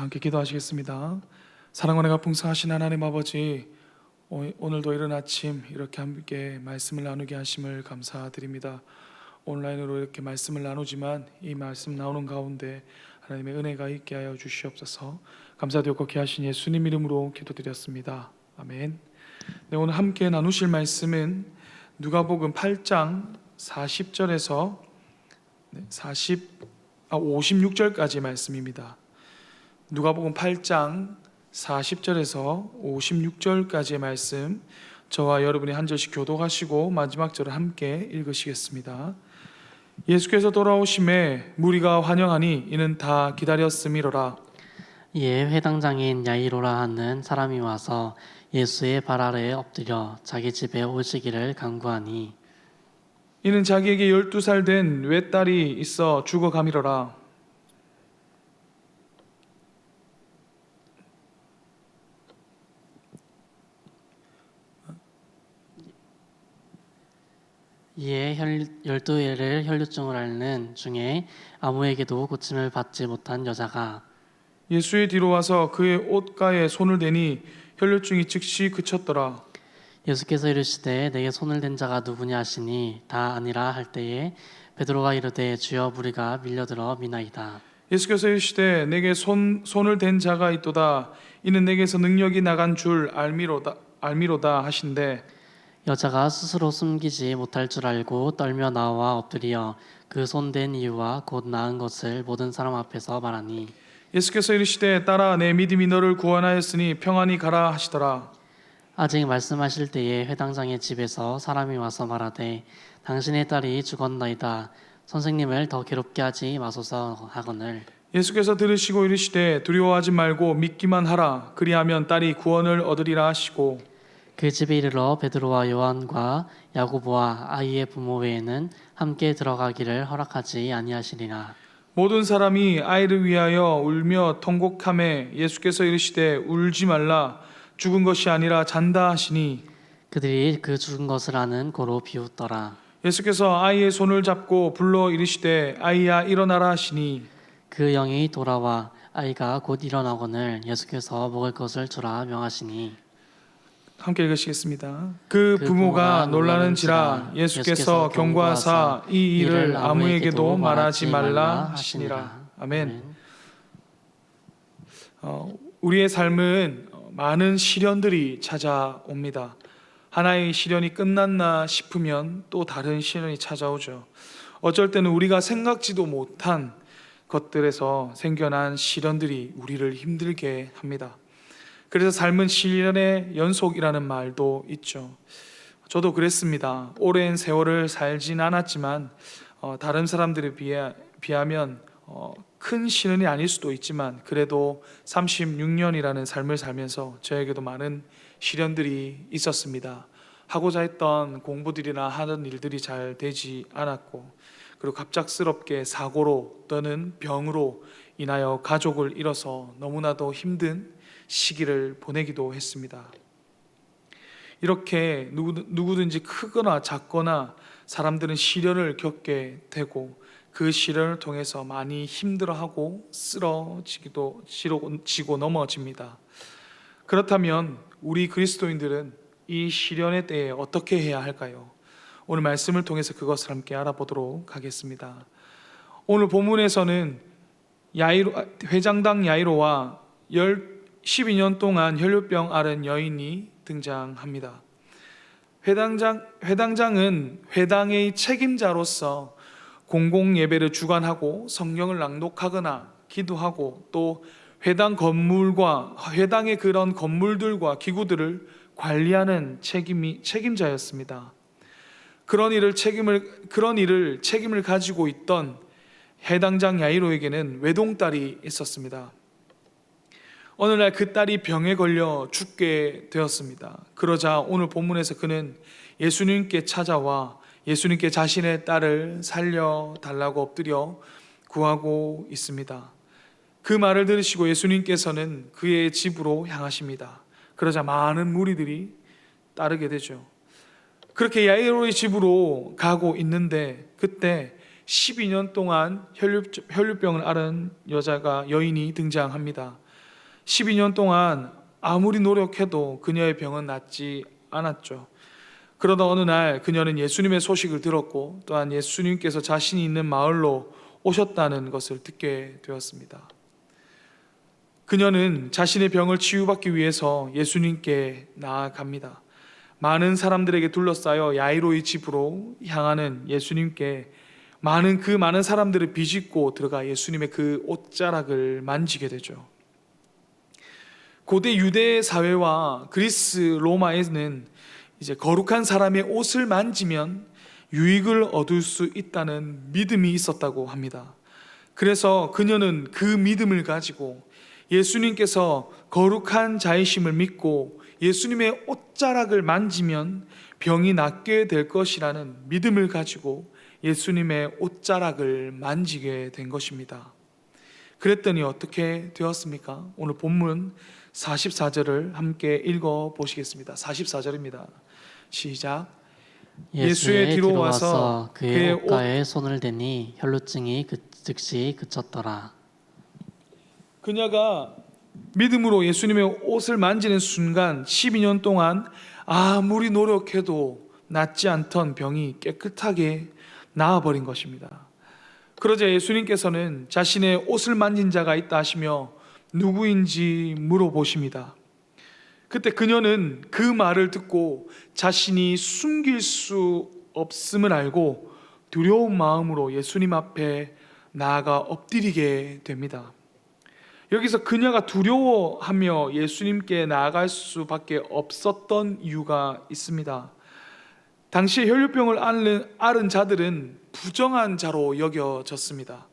함께 기도하시겠습니다. 사랑과 은혜가 풍성하신 하나님 아버지, 오늘도 이른 아침 이렇게 함께 말씀을 나누게 하심을 감사드립니다. 온라인으로 이렇게 말씀을 나누지만 이 말씀 나오는 가운데 하나님의 은혜가 있게 하여 주시옵소서. 감사드리고 귀하신 예수님 이름으로 기도드렸습니다. 아멘. 네, 오늘 함께 나누실 말씀은 누가복음 8장 40절에서 56절까지 말씀입니다. 누가복음 8장 40절에서 56절까지의 말씀, 저와 여러분이 한 절씩 교독하시고 마지막 절을 함께 읽으시겠습니다. 예수께서 돌아오심에 무리가 환영하니 이는 다 기다렸음이로라. 이에 회당장인 야이로라 하는 사람이 와서 예수의 발 아래에 엎드려 자기 집에 오시기를 간구하니 이는 자기에게 12살 된 외딸이 있어 죽어가미로라. 이에 12회를 혈류증을 앓는 중에 아무에게도 고침을 받지 못한 여자가 예수의 뒤로 와서 그의 옷가에 손을 대니 혈류증이 즉시 그쳤더라. 예수께서 이르시되 내게 손을 댄 자가 누구냐 하시니 다 아니라 할 때에 베드로가 이르되 주여 무리가 밀려들어 미나이다. 예수께서 이르시되 내게 손을 댄 자가 있도다. 이는 내게서 능력이 나간 줄 알미로다 하신대. 여자가 스스로 숨기지 못할 줄 알고 떨며 나와 엎드려 그 손 댄 이유와 곧 나은 것을 모든 사람 앞에서 말하니 예수께서 이르시되 딸아 내 믿음이 너를 구원하였으니 평안히 가라 하시더라. 아직 말씀하실 때에 회당장의 집에서 사람이 와서 말하되 당신의 딸이 죽었나이다. 선생님을 더 괴롭게 하지 마소서 하거늘 예수께서 들으시고 이르시되 두려워하지 말고 믿기만 하라. 그리하면 딸이 구원을 얻으리라 하시고 그 집에 이르러 베드로와 요한과 야고보와 아이의 부모 외에는 함께 들어가기를 허락하지 아니하시리라. 모든 사람이 아이를 위하여 울며 통곡하매 예수께서 이르시되 울지 말라. 죽은 것이 아니라 잔다 하시니 그들이 그 죽은 것을 아는 고로 비웃더라. 예수께서 아이의 손을 잡고 불러 이르시되 아이야 일어나라 하시니 그 영이 돌아와 아이가 곧 일어나거늘 예수께서 먹을 것을 주라 명하시니 함께 읽으시겠습니다. 그 부모가 놀라는지라 예수께서 경고하사 이 일을 아무에게도 말하지 말라 하시니라. 아멘. 우리의 삶은 많은 시련들이 찾아옵니다. 하나의 시련이 끝났나 싶으면 또 다른 시련이 찾아오죠. 어쩔 때는 우리가 생각지도 못한 것들에서 생겨난 시련들이 우리를 힘들게 합니다. 그래서 삶은 시련의 연속이라는 말도 있죠. 저도 그랬습니다. 오랜 세월을 살진 않았지만 다른 사람들에 비하면 큰 시련이 아닐 수도 있지만 그래도 36년이라는 삶을 살면서 저에게도 많은 시련들이 있었습니다. 하고자 했던 공부들이나 하는 일들이 잘 되지 않았고, 그리고 갑작스럽게 사고로 또는 병으로 인하여 가족을 잃어서 너무나도 힘든 시기를 보내기도 했습니다. 이렇게 누구든지 크거나 작거나 사람들은 시련을 겪게 되고 그 시련을 통해서 많이 힘들어하고 쓰러지고 넘어집니다. 그렇다면 우리 그리스도인들은 이 시련의 때에 어떻게 해야 할까요? 오늘 말씀을 통해서 그것을 함께 알아보도록 하겠습니다. 오늘 본문에서는 회장당 야이로와 12년 동안 혈류병 앓은 여인이 등장합니다. 회당장은 회당의 책임자로서 공공 예배를 주관하고 성경을 낭독하거나 기도하고 또 회당의 그런 건물들과 기구들을 관리하는 책임자였습니다. 그런 일을 책임을 가지고 있던 회당장 야이로에게는 외동딸이 있었습니다. 어느 날 그 딸이 병에 걸려 죽게 되었습니다. 그러자 오늘 본문에서 그는 예수님께 찾아와 예수님께 자신의 딸을 살려달라고 엎드려 구하고 있습니다. 그 말을 들으시고 예수님께서는 그의 집으로 향하십니다. 그러자 많은 무리들이 따르게 되죠. 그렇게 야이로의 집으로 가고 있는데 그때 12년 동안 혈류병을 앓은 여인이 등장합니다. 12년 동안 아무리 노력해도 그녀의 병은 낫지 않았죠. 그러다 어느 날 그녀는 예수님의 소식을 들었고 또한 예수님께서 자신이 있는 마을로 오셨다는 것을 듣게 되었습니다. 그녀는 자신의 병을 치유받기 위해서 예수님께 나아갑니다. 많은 사람들에게 둘러싸여 야이로의 집으로 향하는 예수님께 그 많은 사람들을 비집고 들어가 예수님의 그 옷자락을 만지게 되죠. 고대 유대 사회와 그리스 로마에는 이제 거룩한 사람의 옷을 만지면 유익을 얻을 수 있다는 믿음이 있었다고 합니다. 그래서 그녀는 그 믿음을 가지고 예수님께서 거룩한 자이심을 믿고 예수님의 옷자락을 만지면 병이 낫게 될 것이라는 믿음을 가지고 예수님의 옷자락을 만지게 된 것입니다. 그랬더니 어떻게 되었습니까? 오늘 본문 44절을 함께 읽어 보시겠습니다. 44절입니다. 시작. 예수의 뒤로 와서 그의 옷가에 손을 대니 혈루증이 즉시 그쳤더라. 그녀가 믿음으로 예수님의 옷을 만지는 순간 12년 동안 아무리 노력해도 낫지 않던 병이 깨끗하게 나아버린 것입니다. 그러자 예수님께서는 자신의 옷을 만진 자가 있다 하시며 누구인지 물어보십니다. 그때 그녀는 그 말을 듣고 자신이 숨길 수 없음을 알고 두려운 마음으로 예수님 앞에 나아가 엎드리게 됩니다. 여기서 그녀가 두려워하며 예수님께 나아갈 수밖에 없었던 이유가 있습니다. 당시 혈류병을 앓은 자들은 부정한 자로 여겨졌습니다.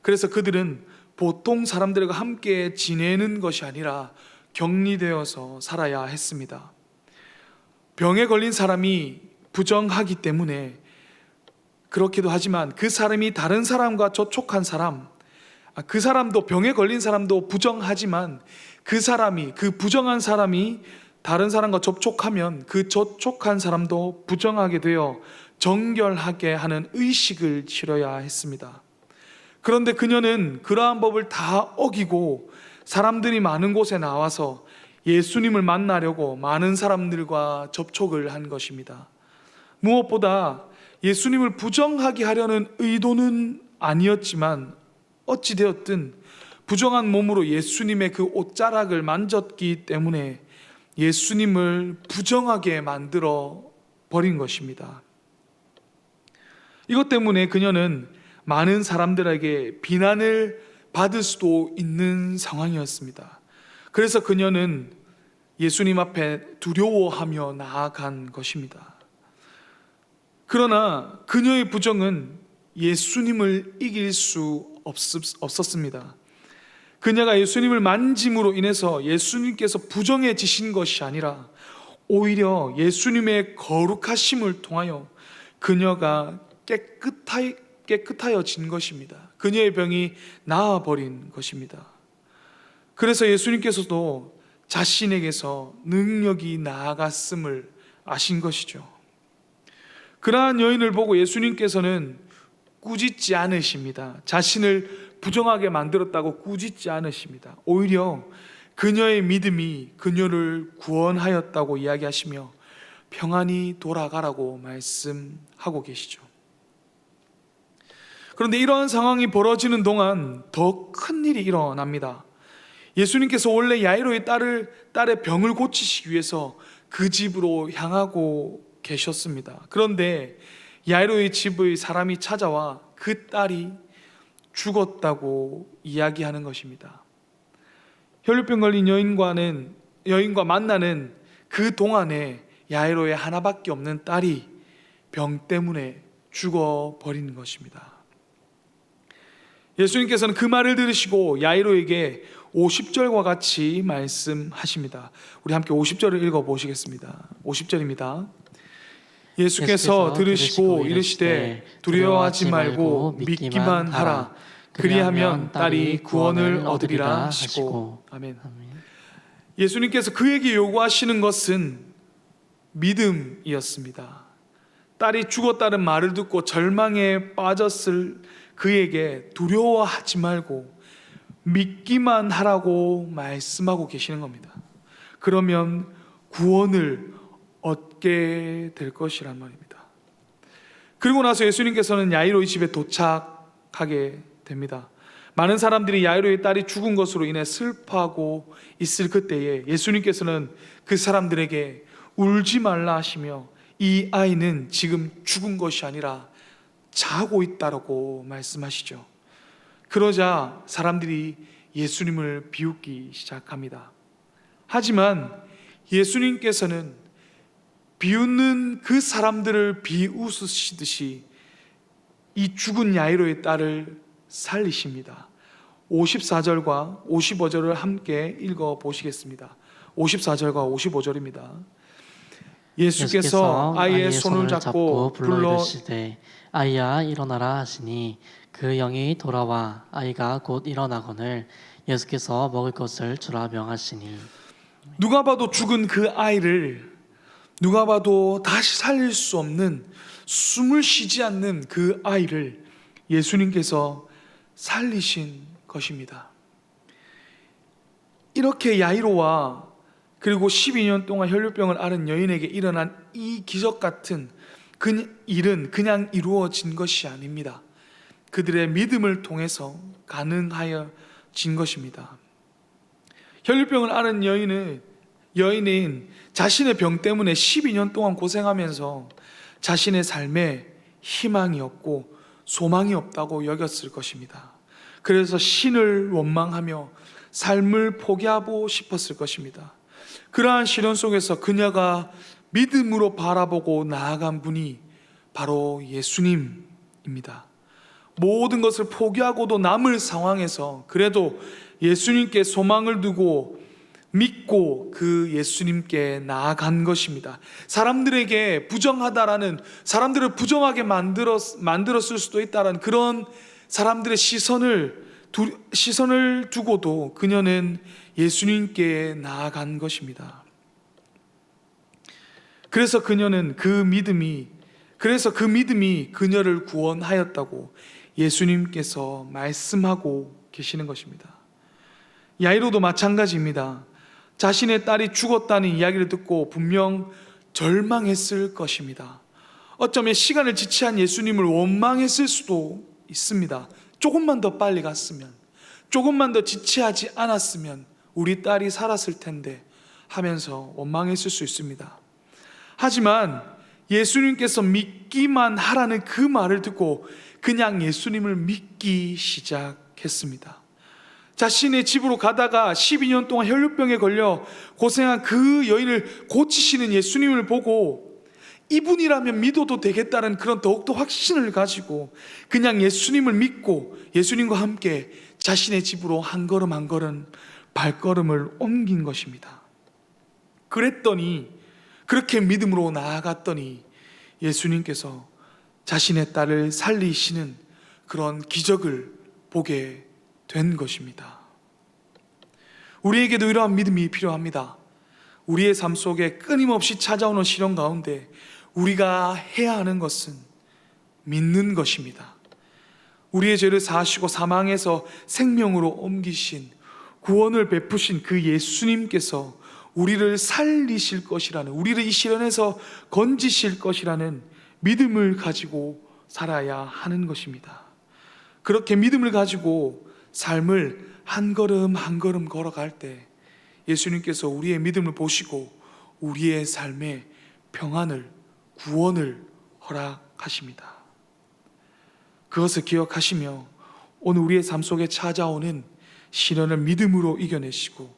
그래서 그들은 보통 사람들과 함께 지내는 것이 아니라 격리되어서 살아야 했습니다. 병에 걸린 사람이 부정하기 때문에 그렇기도 하지만 그 사람이 다른 사람과 접촉한 사람, 그 사람도 병에 걸린 사람도 부정하지만 그 부정한 사람이 다른 사람과 접촉하면 그 접촉한 사람도 부정하게 되어 정결하게 하는 의식을 치러야 했습니다. 그런데 그녀는 그러한 법을 다 어기고 사람들이 많은 곳에 나와서 예수님을 만나려고 많은 사람들과 접촉을 한 것입니다. 무엇보다 예수님을 부정하게 하려는 의도는 아니었지만 어찌되었든 부정한 몸으로 예수님의 그 옷자락을 만졌기 때문에 예수님을 부정하게 만들어 버린 것입니다. 이것 때문에 그녀는 많은 사람들에게 비난을 받을 수도 있는 상황이었습니다. 그래서 그녀는 예수님 앞에 두려워하며 나아간 것입니다. 그러나 그녀의 부정은 예수님을 이길 수 없었습니다. 그녀가 예수님을 만짐으로 인해서 예수님께서 부정해지신 것이 아니라 오히려 예수님의 거룩하심을 통하여 그녀가 깨끗하여진 것입니다. 그녀의 병이 나아버린 것입니다. 그래서 예수님께서도 자신에게서 능력이 나아갔음을 아신 것이죠. 그러한 여인을 보고 예수님께서는 꾸짖지 않으십니다. 자신을 부정하게 만들었다고 꾸짖지 않으십니다. 오히려 그녀의 믿음이 그녀를 구원하였다고 이야기하시며 평안히 돌아가라고 말씀하고 계시죠. 그런데 이러한 상황이 벌어지는 동안 더 큰 일이 일어납니다. 예수님께서 원래 야이로의 딸의 병을 고치시기 위해서 그 집으로 향하고 계셨습니다. 그런데 야이로의 집의 사람이 찾아와 그 딸이 죽었다고 이야기하는 것입니다. 혈류병 걸린 여인과 만나는 그 동안에 야이로의 하나밖에 없는 딸이 병 때문에 죽어버린 것입니다. 예수님께서는 그 말을 들으시고 야이로에게 50절과 같이 말씀하십니다. 우리 함께 50절을 읽어보시겠습니다. 50절입니다. 예수께서 들으시고 이르시되 두려워하지 말고 믿기만 하라. 그리하면 딸이 구원을 얻으리라 하시고. 아멘. 예수님께서 그에게 요구하시는 것은 믿음이었습니다. 딸이 죽었다는 말을 듣고 절망에 빠졌을 그에게 두려워하지 말고 믿기만 하라고 말씀하고 계시는 겁니다. 그러면 구원을 얻게 될 것이란 말입니다. 그리고 나서 예수님께서는 야이로의 집에 도착하게 됩니다. 많은 사람들이 야이로의 딸이 죽은 것으로 인해 슬퍼하고 있을 그때에 예수님께서는 그 사람들에게 울지 말라 하시며 이 아이는 지금 죽은 것이 아니라 자고 있다라고 말씀하시죠. 그러자 사람들이 예수님을 비웃기 시작합니다. 하지만 예수님께서는 비웃는 그 사람들을 비웃으시듯이 이 죽은 야이로의 딸을 살리십니다. 54절과 55절을 함께 읽어 보시겠습니다. 54절과 55절입니다. 예수께서 아이의 손을 잡고 불러 이르시되 아이야 일어나라 하시니 그 영이 돌아와 아이가 곧 일어나거늘 예수께서 먹을 것을 주라 명하시니. 누가 봐도 죽은 그 아이를 누가 봐도 다시 살릴 수 없는 숨을 쉬지 않는 그 아이를 예수님께서 살리신 것입니다. 이렇게 야이로와 그리고 12년 동안 혈류병을 앓은 여인에게 일어난 이 기적 같은 그 일은 그냥 이루어진 것이 아닙니다. 그들의 믿음을 통해서 가능하여진 것입니다. 혈류병을 앓은 여인은 자신의 병 때문에 12년 동안 고생하면서 자신의 삶에 희망이 없고 소망이 없다고 여겼을 것입니다. 그래서 신을 원망하며 삶을 포기하고 싶었을 것입니다. 그러한 시련 속에서 그녀가 믿음으로 바라보고 나아간 분이 바로 예수님입니다. 모든 것을 포기하고도 남을 상황에서 그래도 예수님께 소망을 두고 믿고 그 예수님께 나아간 것입니다. 사람들에게 부정하다라는, 사람들을 부정하게 만들었을 수도 있다라는 그런 사람들의 시선을 두고도 그녀는 예수님께 나아간 것입니다. 그래서 그 믿음이 그녀를 구원하였다고 예수님께서 말씀하고 계시는 것입니다. 야이로도 마찬가지입니다. 자신의 딸이 죽었다는 이야기를 듣고 분명 절망했을 것입니다. 어쩌면 시간을 지체한 예수님을 원망했을 수도 있습니다. 조금만 더 빨리 갔으면, 조금만 더 지체하지 않았으면 우리 딸이 살았을 텐데 하면서 원망했을 수 있습니다. 하지만 예수님께서 믿기만 하라는 그 말을 듣고 그냥 예수님을 믿기 시작했습니다. 자신의 집으로 가다가 12년 동안 혈류병에 걸려 고생한 그 여인을 고치시는 예수님을 보고 이분이라면 믿어도 되겠다는 그런 더욱더 확신을 가지고 그냥 예수님을 믿고 예수님과 함께 자신의 집으로 한 걸음 한 걸음 발걸음을 옮긴 것입니다. 그랬더니, 그렇게 믿음으로 나아갔더니 예수님께서 자신의 딸을 살리시는 그런 기적을 보게 된 것입니다. 우리에게도 이러한 믿음이 필요합니다. 우리의 삶 속에 끊임없이 찾아오는 시련 가운데 우리가 해야 하는 것은 믿는 것입니다. 우리의 죄를 사하시고 사망에서 생명으로 옮기신, 구원을 베푸신 그 예수님께서 우리를 살리실 것이라는, 우리를 이 시련에서 건지실 것이라는 믿음을 가지고 살아야 하는 것입니다. 그렇게 믿음을 가지고 삶을 한 걸음 한 걸음 걸어갈 때 예수님께서 우리의 믿음을 보시고 우리의 삶에 평안을, 구원을 허락하십니다. 그것을 기억하시며 오늘 우리의 삶 속에 찾아오는 시련을 믿음으로 이겨내시고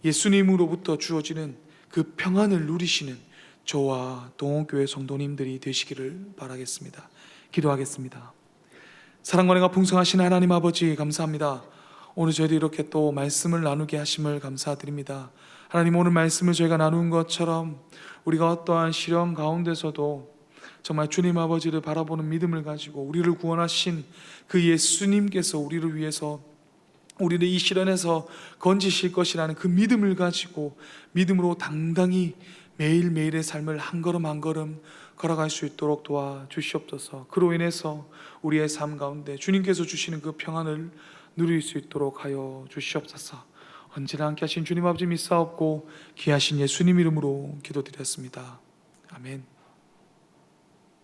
예수님으로부터 주어지는 그 평안을 누리시는 저와 동호교회 성도님들이 되시기를 바라겠습니다. 기도하겠습니다. 사랑과 은혜가 풍성하신 하나님 아버지, 감사합니다. 오늘 저희도 이렇게 또 말씀을 나누게 하심을 감사드립니다. 하나님, 오늘 말씀을 저희가 나눈 것처럼 우리가 어떠한 시련 가운데서도 정말 주님 아버지를 바라보는 믿음을 가지고 우리를 구원하신 그 예수님께서 우리를 위해서 우리를 이 시련에서 건지실 것이라는 그 믿음을 가지고 믿음으로 당당히 매일매일의 삶을 한 걸음 한 걸음 걸어갈 수 있도록 도와주시옵소서. 그로 인해서 우리의 삶 가운데 주님께서 주시는 그 평안을 누릴 수 있도록 하여 주시옵소서. 언제나 함께 하신 주님 아버지 믿사옵고 귀하신 예수님 이름으로 기도드렸습니다. 아멘.